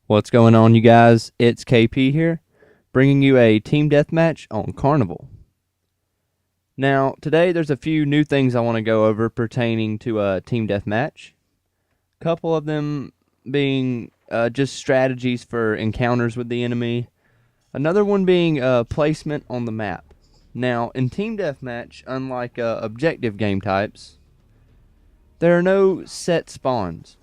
What's going on, you guys? It's KP here, bringing you a team deathmatch on Carnival. Now, today there's a few new things I want to go over pertaining to a team deathmatch. A couple of them being just strategies for encounters with the enemy. Another one being placement on the map. Now, in team deathmatch, unlike objective game types, there are no set spawns.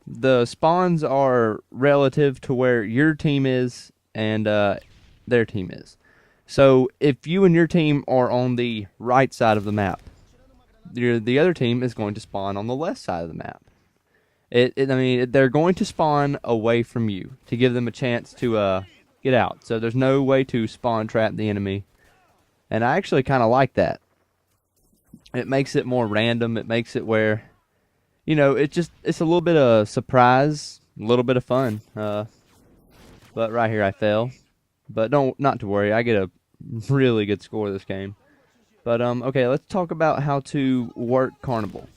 The spawns are relative to where your team is and their team is. So if you and your team are on the right side of the map, the other team is going to spawn on the left side of the map. I mean, they're going to spawn away from you to give them a chance to get out. So there's no way to spawn trap the enemy. And I actually kind of like that. It makes it more random. It makes it where, you know, it's a little bit of surprise, a little bit of fun. But right here I fell. But not to worry, I get a really good score this game. But okay, let's talk about how to work Carnival.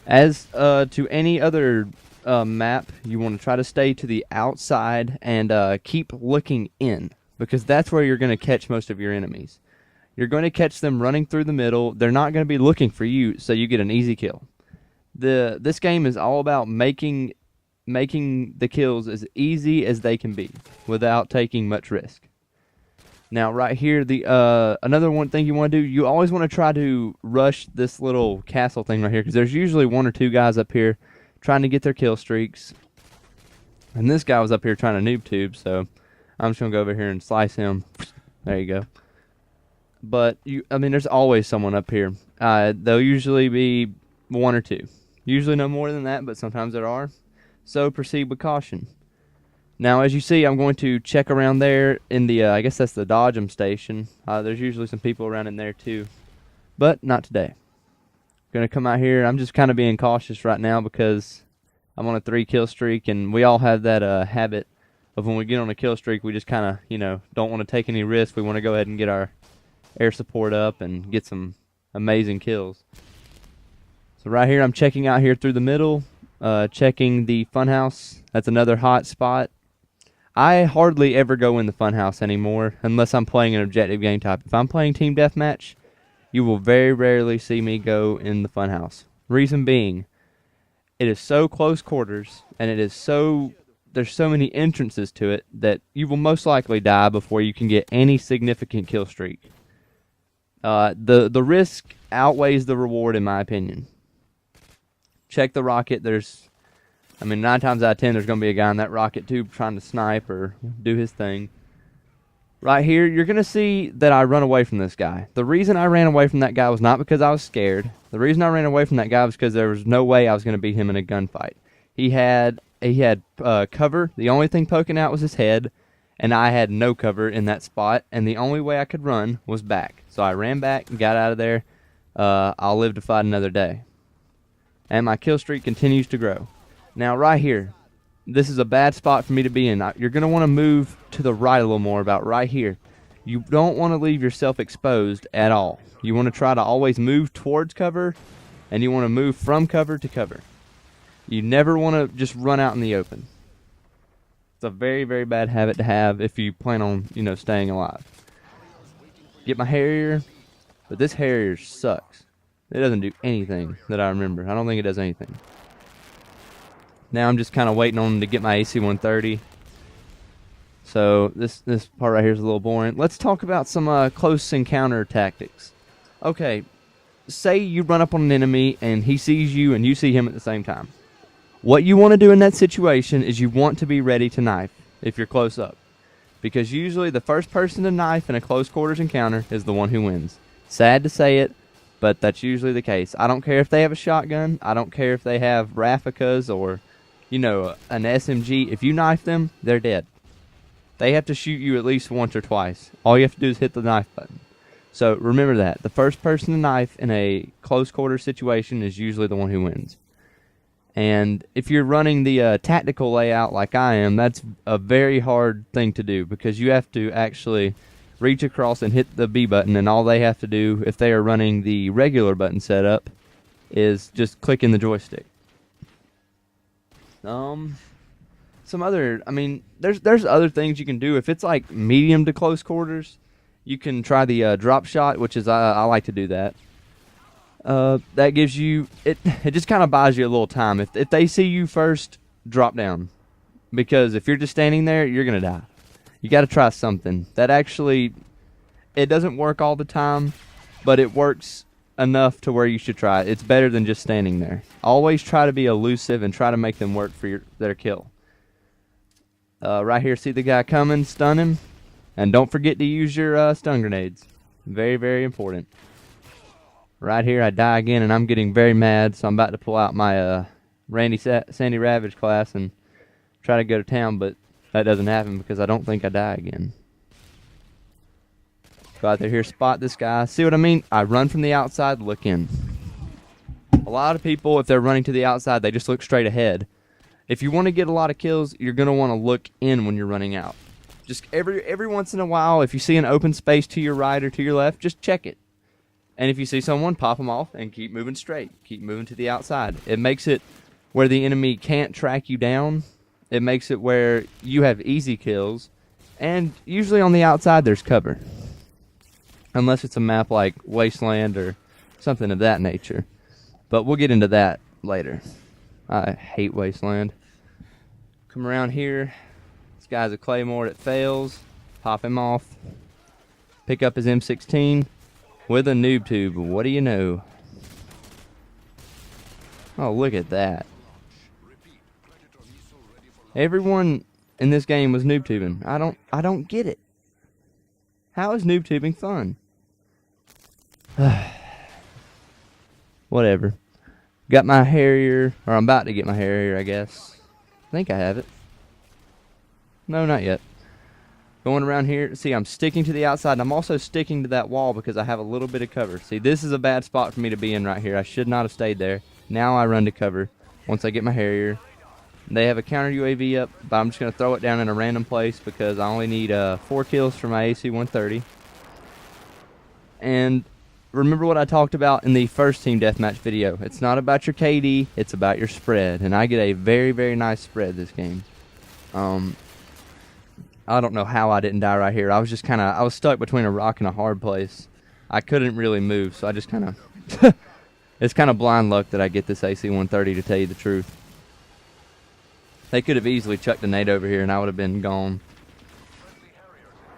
As to any other map, you want to try to stay to the outside and keep looking in, because that's where you're going to catch most of your enemies. You're going to catch them running through the middle. They're not going to be looking for you, so you get an easy kill. This game is all about making the kills as easy as they can be without taking much risk. Now, right here, another one thing you want to do, you always want to try to rush this little castle thing right here, because there's usually one or two guys up here trying to get their kill streaks. And this guy was up here trying to noob tube, so I'm just going to go over here and slice him. There you go. But, I mean, there's always someone up here. They'll usually be one or two. Usually no more than that, but sometimes there are. So proceed with caution. Now, as you see, I'm going to check around there in the, I guess that's the Dodgem station. There's usually some people around in there too, but not today. Going to come out here. I'm just kind of being cautious right now because I'm on a 3-kill streak, and we all have that habit of when we get on a kill streak, we just kind of, you know, don't want to take any risks. We want to go ahead and get our air support up and get some amazing kills. So right here, I'm checking out here through the middle, checking the funhouse. That's another hot spot. I hardly ever go in the funhouse anymore unless I'm playing an objective game type. If I'm playing team deathmatch, you will very rarely see me go in the funhouse. Reason being, it is so close quarters and there's so many entrances to it that you will most likely die before you can get any significant kill streak. The risk outweighs the reward, in my opinion. Check the rocket. I mean, 9 times out of 10, there's going to be a guy in that rocket tube trying to snipe or do his thing. Right here, you're going to see that I run away from this guy. The reason I ran away from that guy was not because I was scared. The reason I ran away from that guy was because there was no way I was going to beat him in a gunfight. He had cover. The only thing poking out was his head, and I had no cover in that spot, and the only way I could run was back. So I ran back and got out of there. I'll live to fight another day. And my kill streak continues to grow. Now, right here, this is a bad spot for me to be in. You're going to want to move to the right a little more, about right here. You don't want to leave yourself exposed at all. You want to try to always move towards cover, and you want to move from cover to cover. You never want to just run out in the open. It's a very, very bad habit to have if you plan on, you know, staying alive. Get my Harrier, but this Harrier sucks. It doesn't do anything that I remember. I don't think it does anything. Now I'm just kind of waiting on him to get my AC-130. So this part right here is a little boring. Let's talk about some close encounter tactics. Okay, say you run up on an enemy and he sees you and you see him at the same time. What you want to do in that situation is you want to be ready to knife if you're close up. Because usually the first person to knife in a close quarters encounter is the one who wins. Sad to say it, but that's usually the case. I don't care if they have a shotgun. I don't care if they have Raficas or, you know, an SMG. If you knife them, they're dead. They have to shoot you at least once or twice. All you have to do is hit the knife button. So remember that. The first person to knife in a close quarters situation is usually the one who wins. And if you're running the tactical layout like I am, that's a very hard thing to do because you have to actually reach across and hit the B button, and all they have to do if they are running the regular button setup is just click in the joystick. So some other, I mean, there's other things you can do. If it's like medium to close quarters, you can try the drop shot, which is I like to do that. That gives you it just kind of buys you a little time. If they see you first, drop down, because if you're just standing there, you're gonna die. You got to try something. That actually, it doesn't work all the time, but it works enough to where you should try it. It's better than just standing there. Always try to be elusive and try to make them work for their kill. Right here, see the guy coming, stun him, and don't forget to use your stun grenades. Very, very important. Right here, I die again, and I'm getting very mad, so I'm about to pull out my Sandy Ravage class and try to go to town, but that doesn't happen because I don't think I die again. Go out there here, spot this guy. See what I mean? I run from the outside, look in. A lot of people, if they're running to the outside, they just look straight ahead. If you want to get a lot of kills, you're going to want to look in when you're running out. Just every once in a while, if you see an open space to your right or to your left, just check it. And if you see someone, pop them off and keep moving straight. Keep moving to the outside. It makes it where the enemy can't track you down. It makes it where you have easy kills. And usually on the outside, there's cover. Unless it's a map like Wasteland or something of that nature. But we'll get into that later. I hate Wasteland. Come around here. This guy's a Claymore that fails. Pop him off. Pick up his M16 with a noob tube. What do you know? Oh, look at that. Everyone in this game was noob tubing. I don't get it. How is noob tubing fun? Whatever. Got my Harrier, or I'm about to get my Harrier, I guess. I think I have it. No, not yet. Going around here. See, I'm sticking to the outside, and I'm also sticking to that wall because I have a little bit of cover. See, this is a bad spot for me to be in right here. I should not have stayed there. Now I run to cover once I get my Harrier. They have a counter UAV up, but I'm just going to throw it down in a random place because I only need 4 kills for my AC-130. And remember what I talked about in the first Team Deathmatch video. It's not about your KD, it's about your spread. And I get a very, very nice spread this game. I don't know how I didn't die right here. I was just I was stuck between a rock and a hard place. I couldn't really move, so I just kind of... It's kind of blind luck that I get this AC-130, to tell you the truth. They could have easily chucked a nade over here and I would have been gone.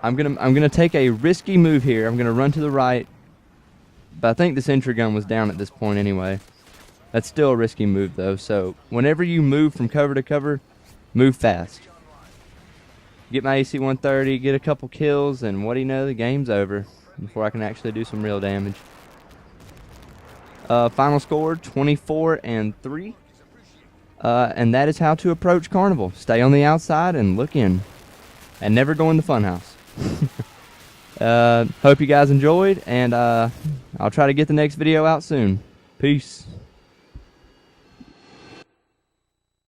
I'm gonna take a risky move here. I'm gonna run to the right. But I think the sentry gun was down at this point anyway. That's still a risky move though. So whenever you move from cover to cover, move fast. Get my AC-130, get a couple kills, and what do you know, the game's over before I can actually do some real damage. Final score, 24-3. And that is how to approach Carnival. Stay on the outside and look in. And never go in the funhouse. Hope you guys enjoyed, and I'll try to get the next video out soon. Peace.